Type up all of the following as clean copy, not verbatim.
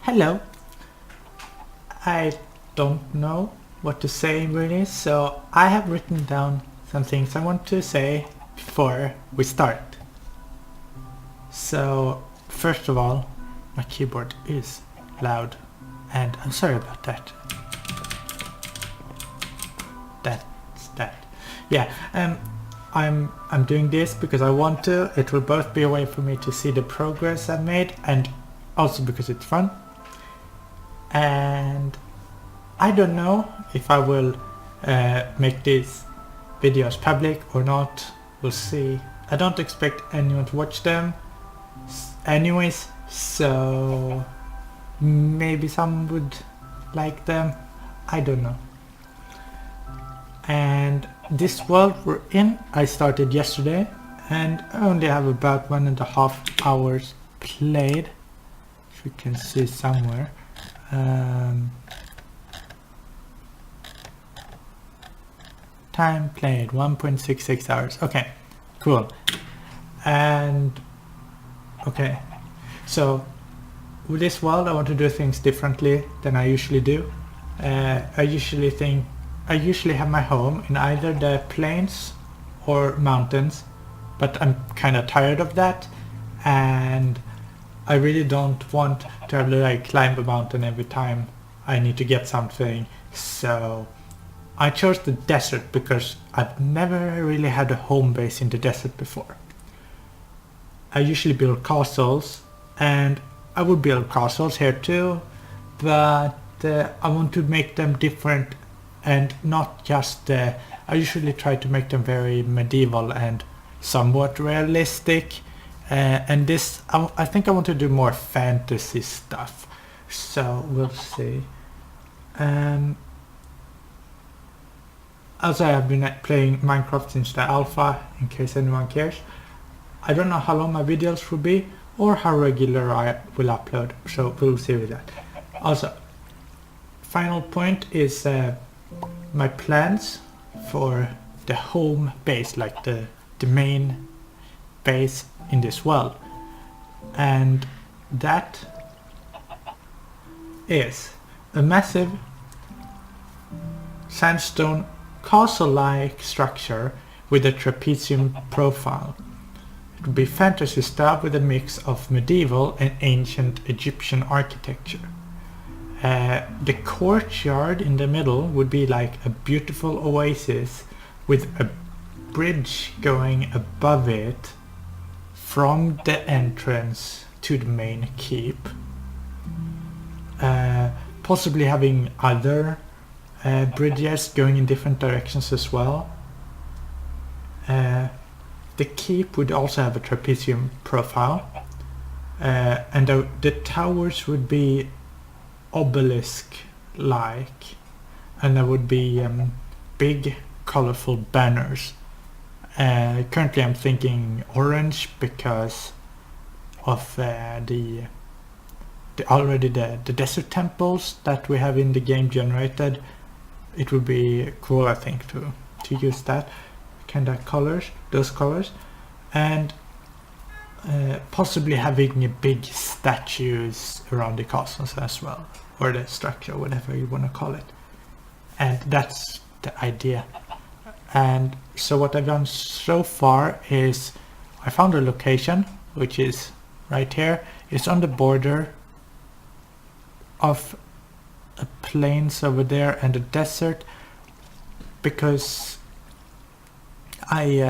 Hello. I don't know what to say really, so I have written down some things I want to say before we start. So first of all, my keyboard is loud and I'm sorry about that. That's that. Yeah, I'm doing this because I want to. It will both be a way for me to see the progress I've made and also because it's fun. And I don't know if I will make these videos public or not. We'll see. I don't expect anyone to watch them anyways, so maybe some would like them. I don't know. And this world we're in, I started yesterday and I only have about 1.5 hours played, if you can see somewhere. Time played 1.66 hours. Okay, cool. And okay, so with this world I want to do things differently than I usually do. I usually have my home in either the plains or mountains, but I'm kind of tired of that, and I really don't want to have to like climb a mountain every time I need to get something. So I chose the desert because I've never really had a home base in the desert before. I usually build castles, and I would build castles here too, but I want to make them different and not just I usually try to make them very medieval and somewhat realistic, and this I think I want to do more fantasy stuff, so we'll see. Also, I've been playing Minecraft since the alpha, in case anyone cares. I don't know how long my videos will be or how regular I will upload, so we'll see with that. Also, final point is my plans for the home base, like the main base in this world, and that is a massive sandstone castle-like structure with a trapezium profile. It would be fantasy style with a mix of medieval and ancient Egyptian architecture. The courtyard in the middle would be like a beautiful oasis with a bridge going above it from the entrance to the main keep. Possibly having other bridges going in different directions as well. The keep would also have a trapezium profile, and the towers would be obelisk-like, and there would be big colorful banners. Currently I'm thinking orange because of the desert temples that we have in the game generated. It would be cool, I think, to use that kind of colors, those colors, and possibly having big statues around the castles as well, or the structure, whatever you want to call it. And that's the idea. And so what I've done so far is I found a location, which is right here. It's on the border of a plains over there and a desert, because I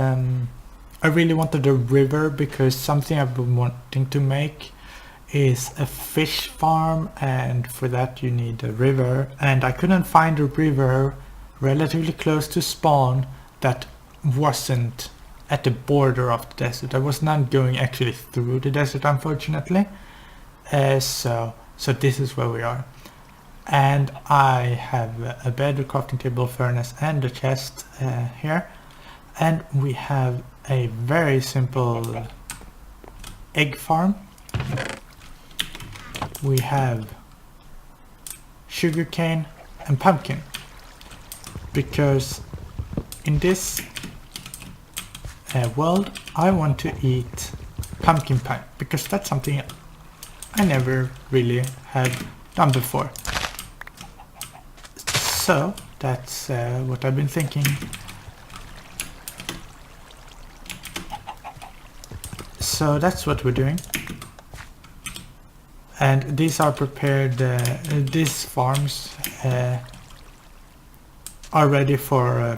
really wanted a river, because something I've been wanting to make is a fish farm, and for that you need a river, and I couldn't find a river relatively close to spawn that wasn't at the border of the desert. I was not going actually through the desert, unfortunately. So this is where we are. And I have a bed, a crafting table, furnace and a chest here. And we have a very simple egg farm. We have sugarcane and pumpkin, because in this world I want to eat pumpkin pie, because that's something I never really have done before. So that's what I've been thinking. So that's what we're doing. And these are prepared, these farms are ready for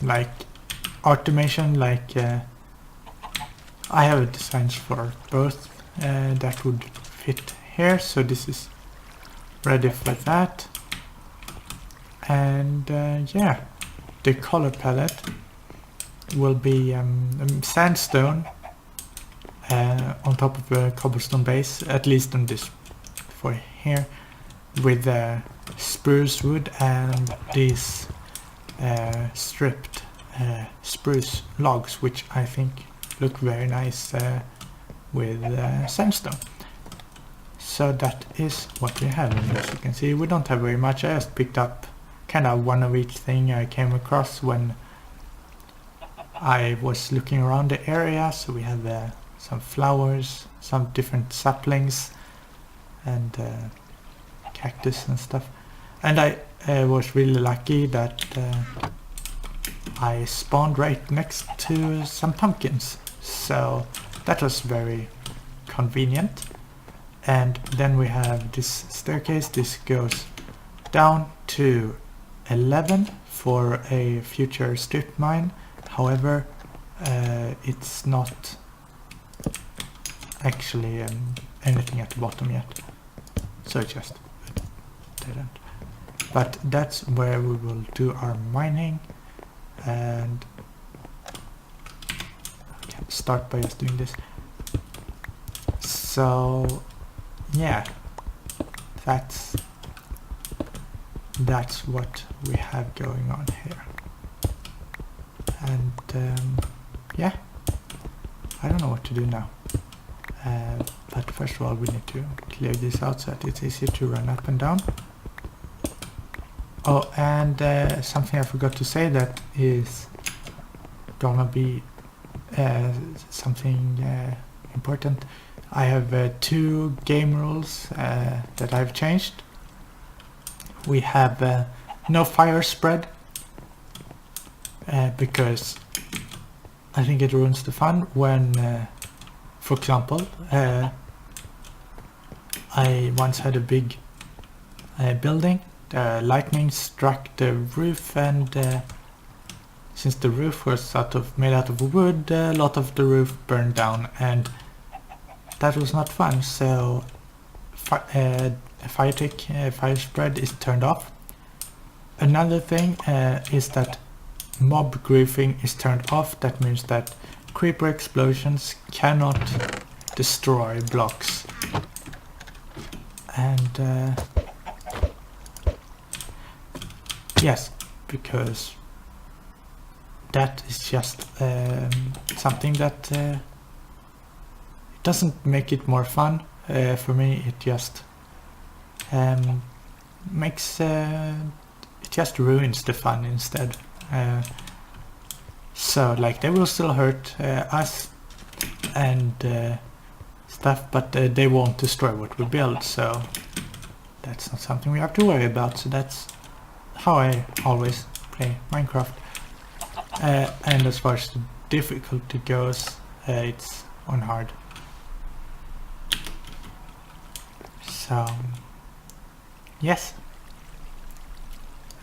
like automation, like I have designs for both that would fit here, so this is ready for that. And yeah, the color palette will be sandstone on top of a cobblestone base, at least on this for here, with spruce wood and these stripped spruce logs, which I think look very nice with sandstone. So that is what we have, and as you can see we don't have very much. I just picked up kind of one of each thing I came across when I was looking around the area. So we have some flowers, some different saplings, and cactus and stuff. And I was really lucky that I spawned right next to some pumpkins, so that was very convenient. And then we have this staircase. This goes down to 11 for a future strip mine. However, it's not actually anything at the bottom yet, so it's just dead end. But that's where we will do our mining, and okay, start by just doing this. So yeah, that's what we have going on here. And yeah, I don't know what to do now. But first of all we need to clear this out so that it's easier to run up and down. Oh, and something I forgot to say that is gonna be something important. I have 2 game rules that I've changed. We have no fire spread because I think it ruins the fun when for example, I once had a big building. Lightning struck the roof, and since the roof was made out of wood, a lot of the roof burned down, and that was not fun. So FireTick fire spread is turned off. Another thing is that MobGriefing is turned off. That means that creeper explosions cannot destroy blocks. And yes, because that is just something that it doesn't make it more fun. For me it just makes it just ruins the fun instead. So like they will still hurt us and stuff, but they won't destroy what we build, so that's not something we have to worry about. So that's how I always play Minecraft. And as far as the difficulty goes, it's on hard. So yes,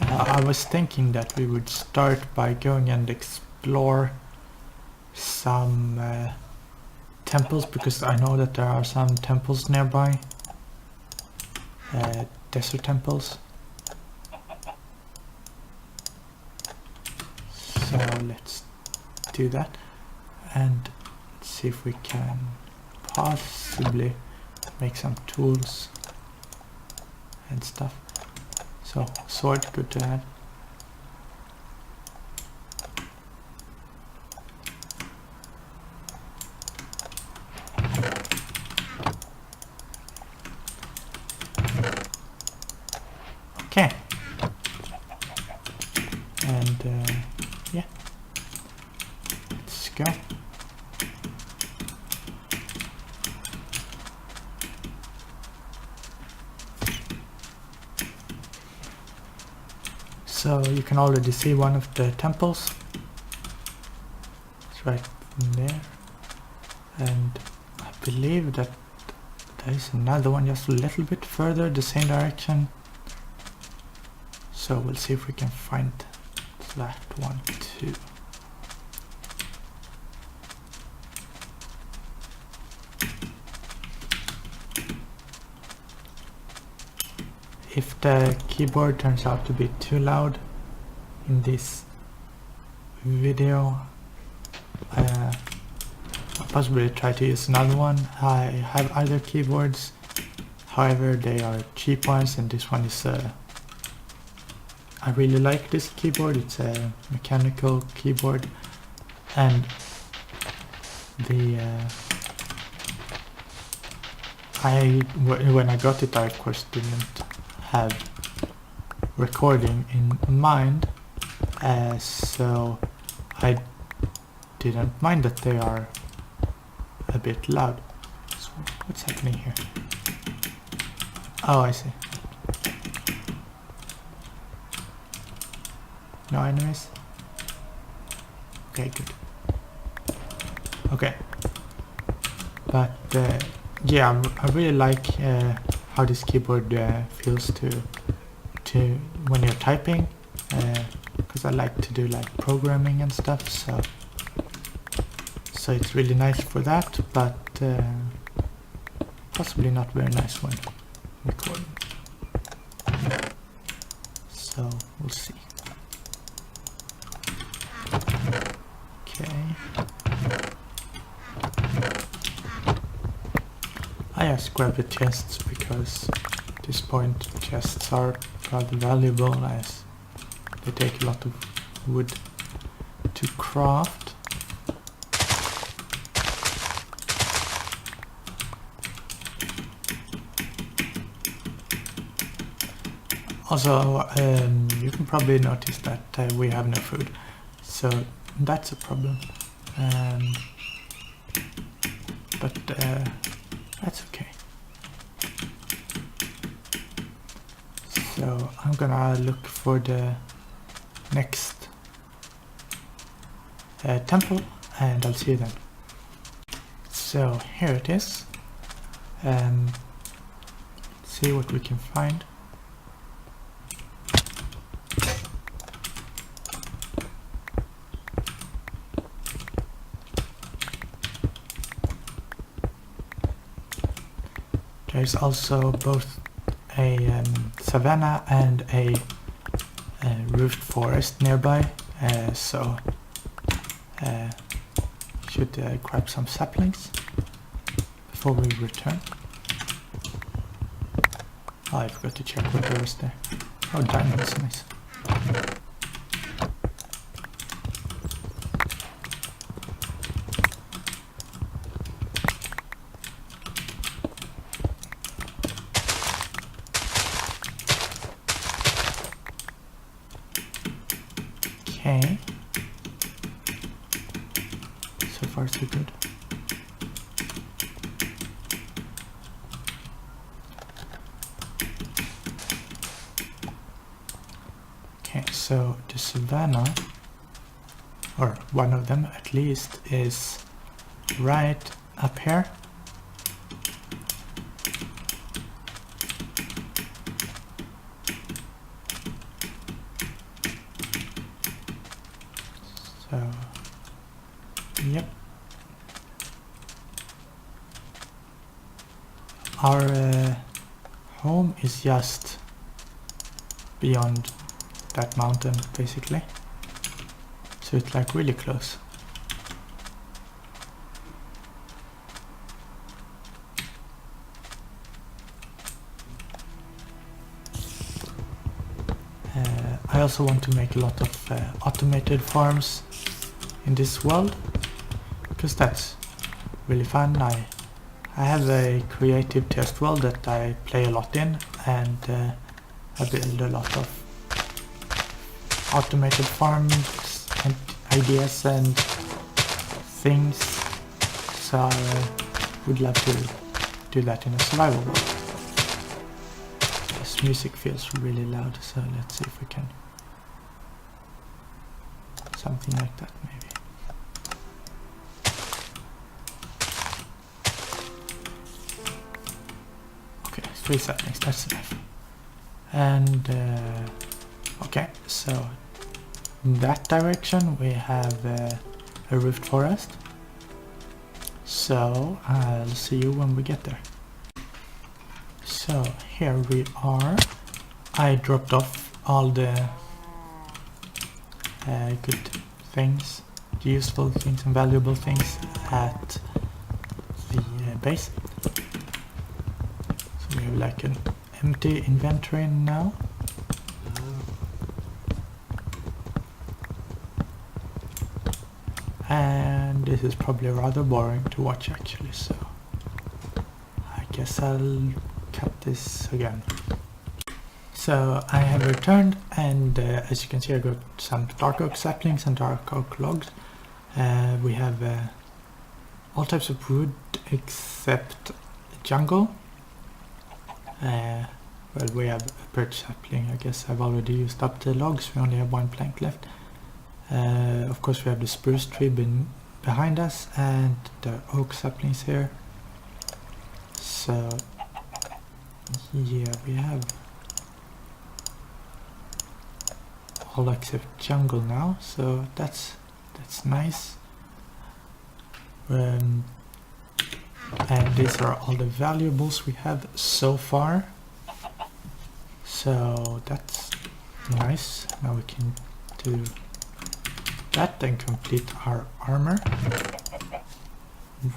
I was thinking that we would start by going and explore some temples, because I know that there are some temples nearby, desert temples. So let's do that and see if we can possibly make some tools and stuff. So sword, good to have. Okay, and yeah, let's go. So you can already see one of the temples. It's right there. And I believe that there is another one just a little bit further, the same direction. So we'll see if we can find that one too. If the keyboard turns out to be too loud in this video, I'll possibly try to use another one. I have other keyboards, however they are cheap ones, and this one is I really like this keyboard. It's a mechanical keyboard, and the when I got it, I of course didn't have recording in mind, so I didn't mind that they are a bit loud. So what's happening here? Oh, I see. No enemies? Okay, good. Okay. But yeah, I really like how this keyboard feels to when you're typing, because I like to do like programming and stuff, so it's really nice for that, but possibly not very nice when recording. So we'll see. Okay. I just grab the chests because at this point chests are rather valuable as they take a lot of wood to craft. Also, you can probably notice that we have no food, so that's a problem. But that's okay. So I'm gonna look for the next temple, and I'll see you then. So here it is. See what we can find. There's also both a savanna and a roofed forest nearby, so should grab some saplings before we return. Oh, I forgot to check what there was there. Oh, diamonds, nice. Okay, so far so good. Okay, so the savanna, or one of them at least, is right up here. So, yep. Our home is just beyond that mountain, basically. So it's like really close. I also want to make a lot of automated farms in this world, because that's really fun. I have a creative test world that I play a lot in, and I build a lot of automated farms and ideas and things, so I would love to do that in a survival world. This music feels really loud, so let's see if we can something like that maybe. Okay, 3 saplings, that's enough. And okay, so in that direction we have a rift forest. So I'll see you when we get there. So here we are. I dropped off all the good things, useful things and valuable things at the base. So we have like an empty inventory now. And this is probably rather boring to watch actually, so I guess I'll cut this again. So I have returned, and as you can see I got some dark oak saplings and dark oak logs. We have all types of wood except jungle. Well, we have a birch sapling. I guess I've already used up the logs, we only have 1 plank left. Of course we have the spruce tree behind us and the oak saplings here. So yeah, we have all except jungle now, so that's nice. And these are all the valuables we have so far, so that's nice. Now we can do that and complete our armor.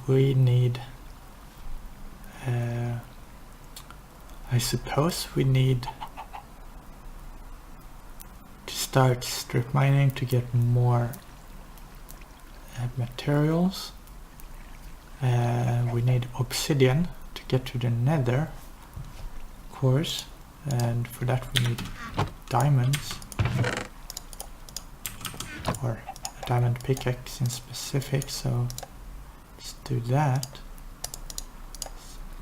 We need I suppose we need to start strip mining to get more materials. We need obsidian to get to the nether, of course, and for that we need diamonds, or a diamond pickaxe in specific, so let's do that.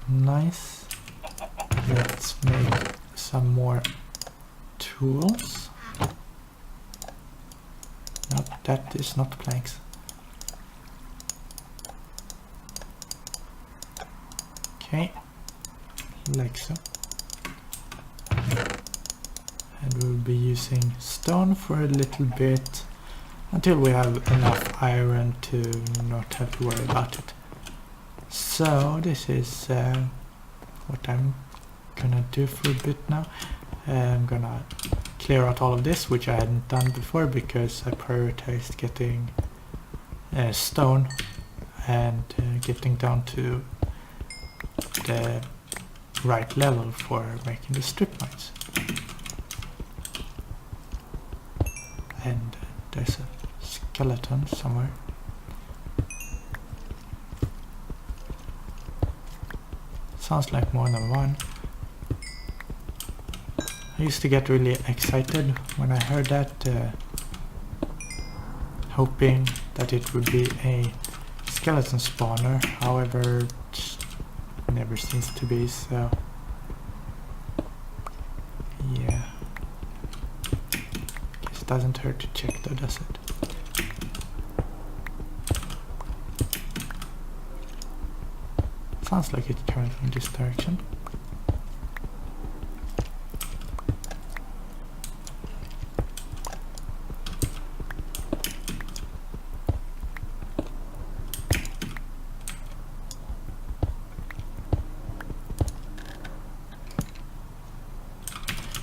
Nice. Let's make some more tools. No, that is not planks. Okay, like so. And we'll be using stone for a little bit until we have enough iron to not have to worry about it. So this is what I'm gonna do for a bit now. I'm gonna clear out all of this, which I hadn't done before because I prioritized getting stone and getting down to the right level for making the strip mines. And there's a skeleton somewhere. Sounds like more than one. I used to get really excited when I heard that, hoping that it would be a skeleton spawner. However, it never seems to be, so yeah. Guess it doesn't hurt to check though, does it? Sounds like it's coming from this direction.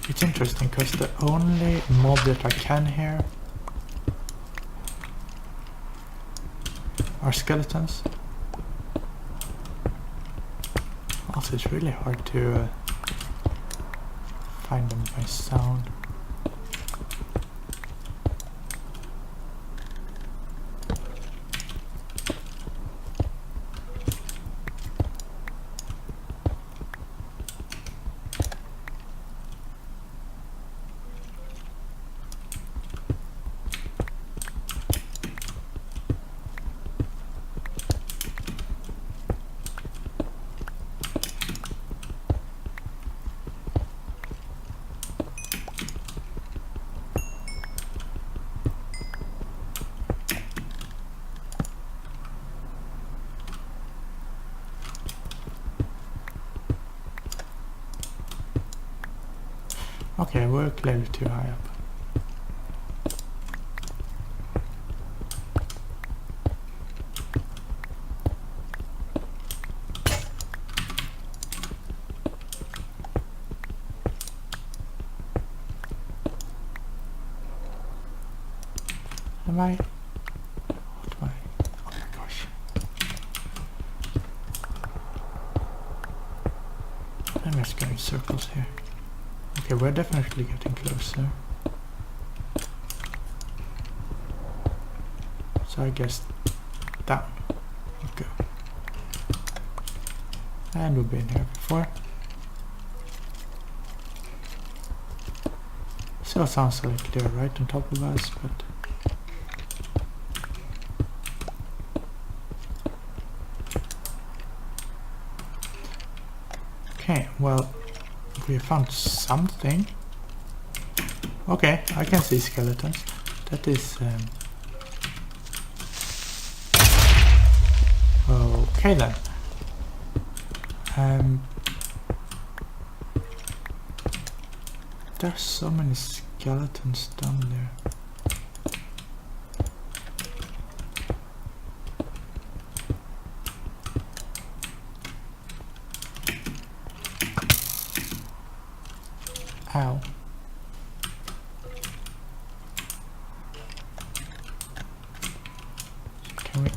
It's interesting because the only mob that I can hear are skeletons. Also, it's really hard to find them by sound. Okay, we're clearly too high up. Am I? What am I? Oh my gosh. I'm just going in circles here. Okay, we're definitely getting closer. So I guess down. Okay. And we've been here before. So it sounds like they're right on top of us, but okay, well, we found something. Okay, I can see skeletons. That is okay then. There's so many skeletons down there. Ow. Can we...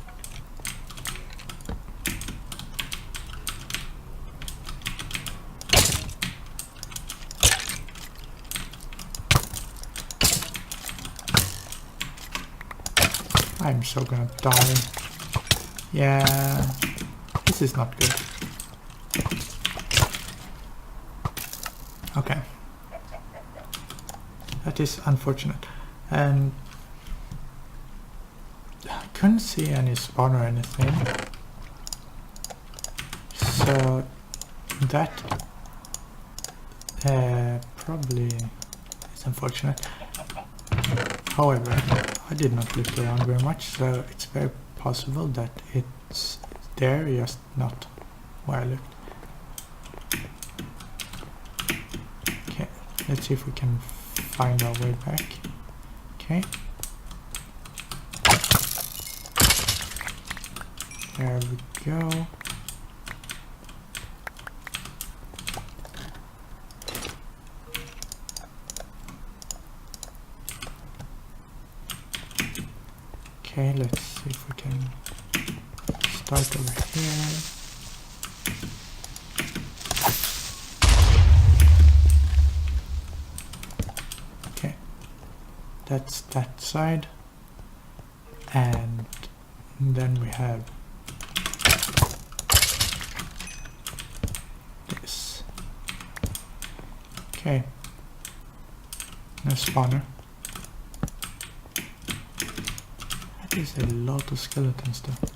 I'm so gonna die. Yeah, this is not good. Okay. That is unfortunate. And I couldn't see any spawn or anything. So that probably is unfortunate. However, I did not look around very much, so it's very possible that it's there, just not where I looked. Okay, let's see if we can find our way back. Okay. There we go. Okay, let's see if we can start over here. Okay, that's that side, and then we have this. Okay, no spawner. There's a lot of skeletons though.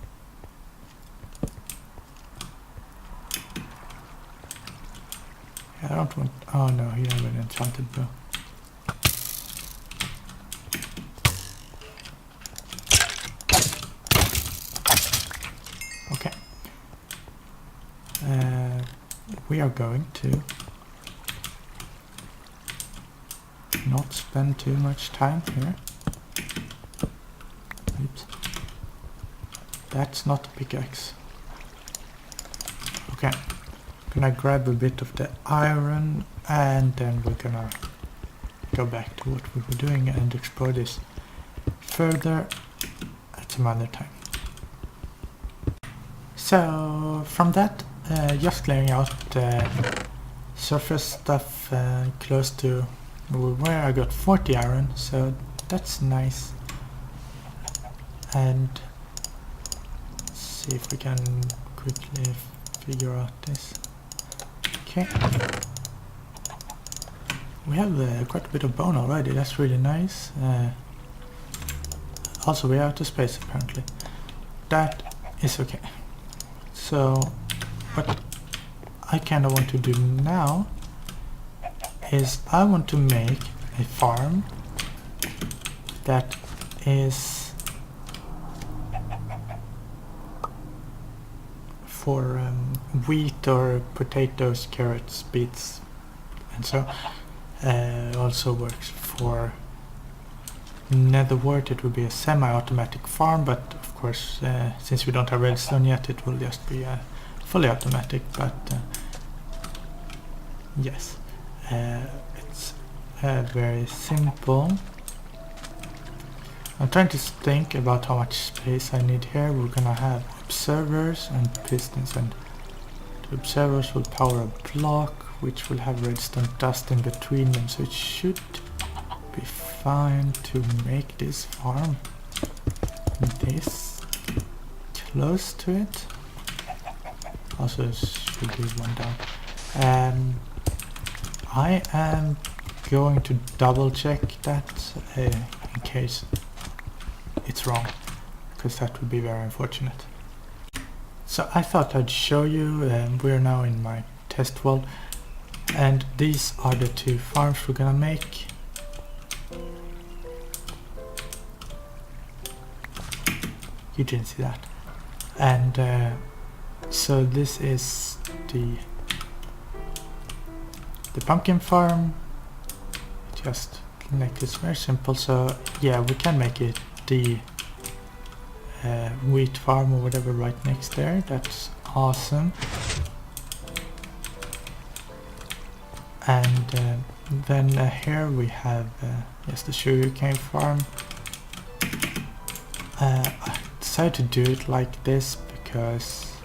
I don't want... Oh no, you have an enchanted bow. Okay. We are going to not spend too much time here. Oops. That's not a pickaxe. Okay. Gonna grab a bit of the iron and then we're gonna go back to what we were doing and explore this further at some other time. So from that, just clearing out the surface stuff close to where I got 40 iron, so that's nice. And let's see if we can quickly figure out this. Okay. We have quite a bit of bone already, that's really nice. Also we're out of space apparently. That is okay. So what I kind of want to do now is I want to make a farm that is for wheat or potatoes, carrots, beets, and so. Also works for netherwort. It will be a semi-automatic farm, but of course since we don't have redstone yet, it will just be a fully automatic. But yes, it's very simple. I'm trying to think about how much space I need here. We're gonna have observers and pistons, and the observers will power a block which will have redstone dust in between them, so it should be fine to make this farm this close to it. Also should be one down. I am going to double check that in case it's wrong, because that would be very unfortunate. So I thought I'd show you, we're now in my test world, and these are the two farms we're gonna make. You didn't see that. And so this is the pumpkin farm. Just make this very simple. So yeah, we can make it the wheat farm or whatever right next there. That's awesome. And then here we have yes, the sugarcane farm. I decided to do it like this because,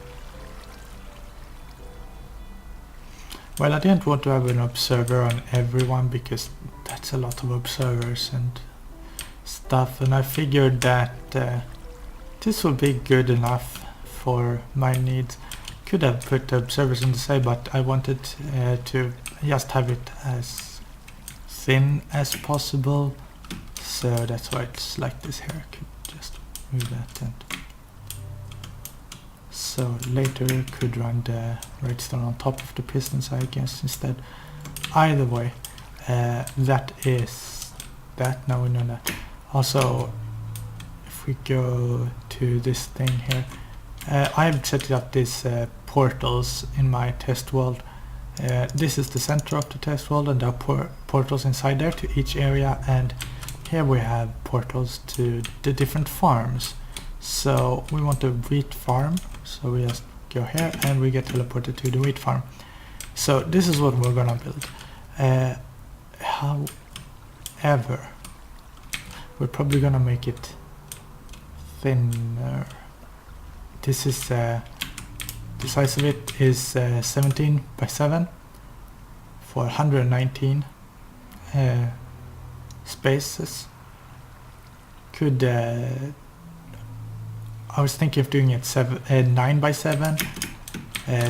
well, I didn't want to have an observer on everyone because that's a lot of observers and stuff, and I figured that this will be good enough for my needs. Could have put the observers on the side, but I wanted to just have it as thin as possible, so that's why it's like this here. I could just move that, and so later could run the redstone on top of the pistons, I guess, instead. Either way, that is that. Now we know that. Also, if we go to this thing here, I've set up these portals in my test world. This is the center of the test world, and there are portals inside there to each area, and here we have portals to the different farms. So we want a wheat farm, so we just go here and we get teleported to the wheat farm. So this is what we're gonna build. However, we're probably gonna make it thinner. This is the size of it is 17 by 7 for 119 spaces. Could I was thinking of doing it 9 by 7,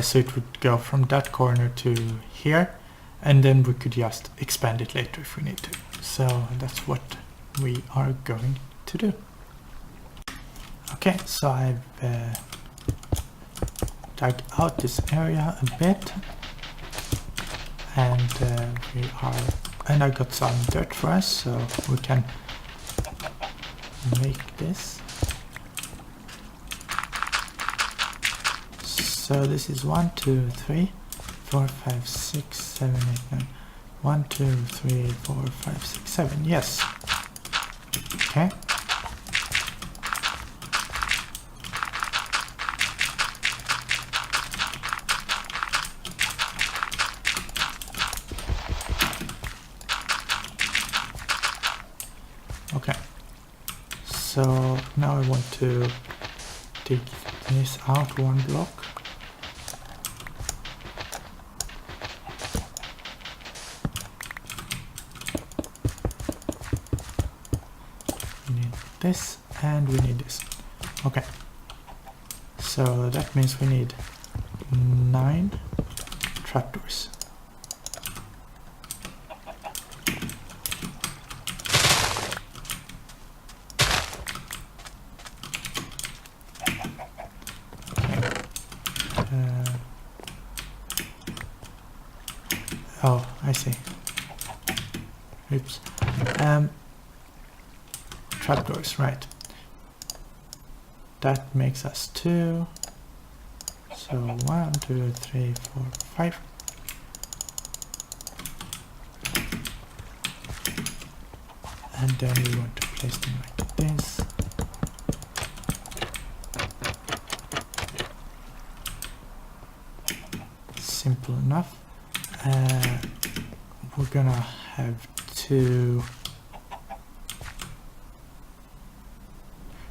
so it would go from that corner to here, and then we could just expand it later if we need to. So that's what we are going to do. Okay, so I've dug out this area a bit, and I got some dirt for us, so we can make this. So this is 1, 2, 3, 4, 5, 6, 7, 8, 9. 1, 2, 3, 4, 5, 6, 7. Yes. Okay. Okay. So now I want to dig this out one block. This, and we need this. Okay, so that means we need 9 trapdoors. Okay. Oh, I see. Oops. Trapdoors, right. That makes us 2. So 1, 2, 3, 4, 5. and then we want to place them like this. Simple enough. We're gonna have to,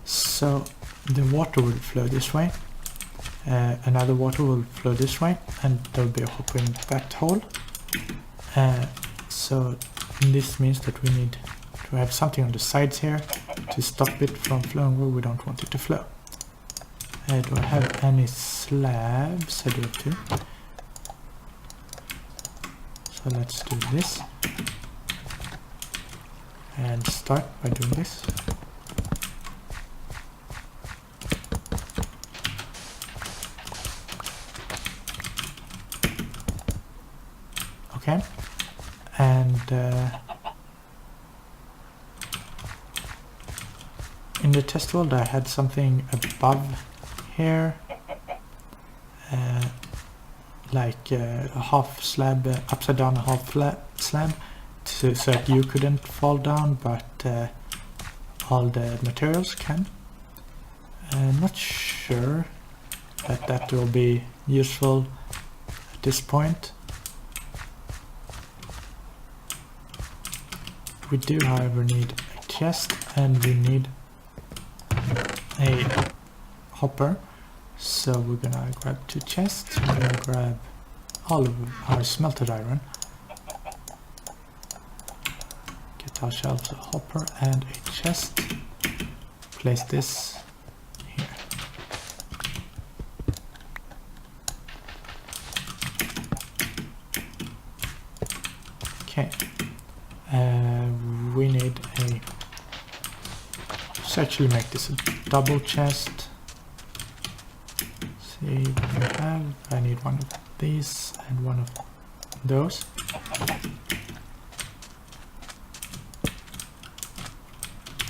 so the water will flow this way, another water will flow this way, and there will be a hopper in that hole. So this means that we need to have something on the sides here to stop it from flowing where we don't want it to flow. Do I have any slabs? I do too. So let's do this and start by doing this. Okay, and in the test world I had something above here, like a half slab, upside down half slab, so that you couldn't fall down, but all the materials can. I'm not sure that that will be useful at this point. We do, however, need a chest, and we need a hopper. So we're gonna grab 2 chests, we're gonna grab all of our smelted iron, get ourselves a hopper and a chest, place this here. Okay, we need a, let's actually make this a double chest. See what we have. I need one of these and one of those.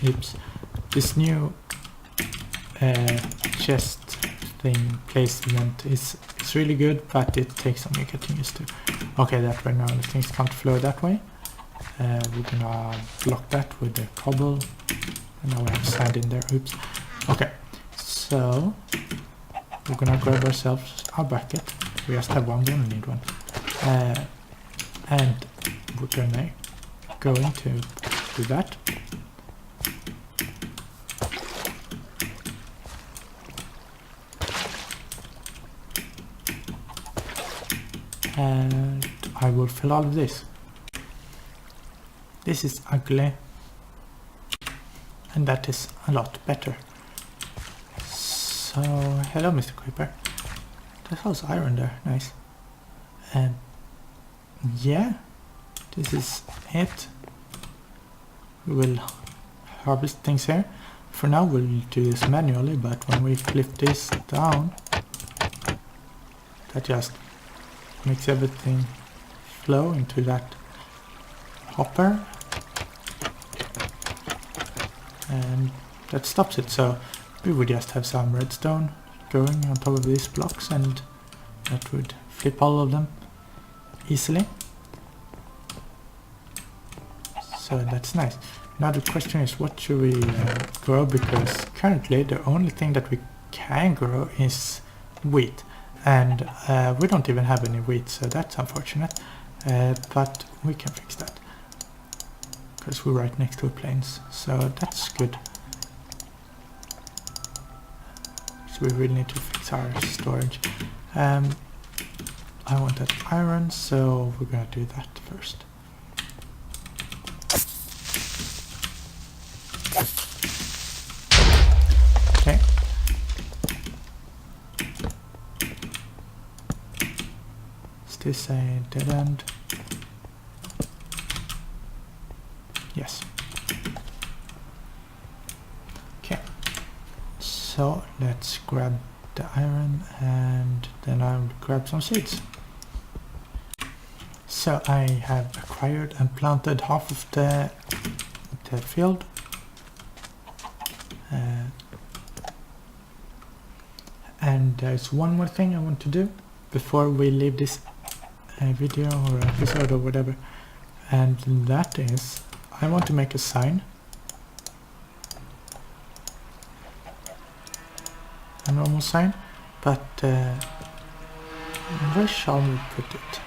Oops. This new chest thing placement is really good, but it takes some getting used to. Okay, that way now the things can't flow that way. We're gonna block that with the cobble. And now we have sand in there. Oops. Okay, so we're gonna grab ourselves our bucket. We just have one, we only need one. And we're gonna going to do that. And I will fill all of this. This is ugly, and that is a lot better. So, hello Mr. Creeper. There's also iron there, nice. And yeah, this is it. We will harvest things here. For now we'll do this manually, but when we flip this down, that just makes everything flow into that hopper. And that stops it, so we would just have some redstone going on top of these blocks, and that would flip all of them easily. So that's nice. Now the question is, what should we grow, because currently the only thing that we can grow is wheat, and we don't even have any wheat, so that's unfortunate, but we can fix that because we're right next to a plains, so that's good. So we really need to fix our storage. I want that iron, so we're gonna do that first. Okay. Is this a dead end? Yes. Okay. So let's grab the iron, and then I'll grab some seeds. So I have acquired and planted half of the field. And there's one more thing I want to do before we leave this video or episode or whatever, and that is I want to make a sign a normal sign, but where shall we put it?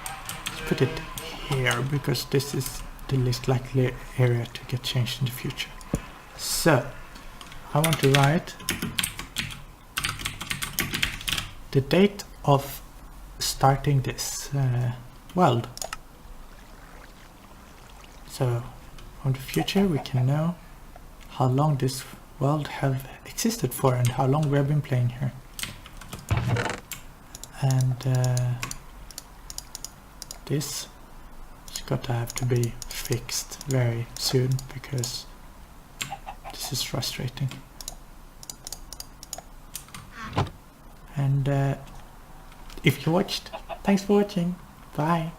Let's put it here, because this is the least likely area to get changed in the future. So I want to write the date of starting this world. So from the future we can know how long this world have existed for and how long we have been playing here. And this is got to have to be fixed very soon, because this is frustrating. And if you watched, thanks for watching. Bye.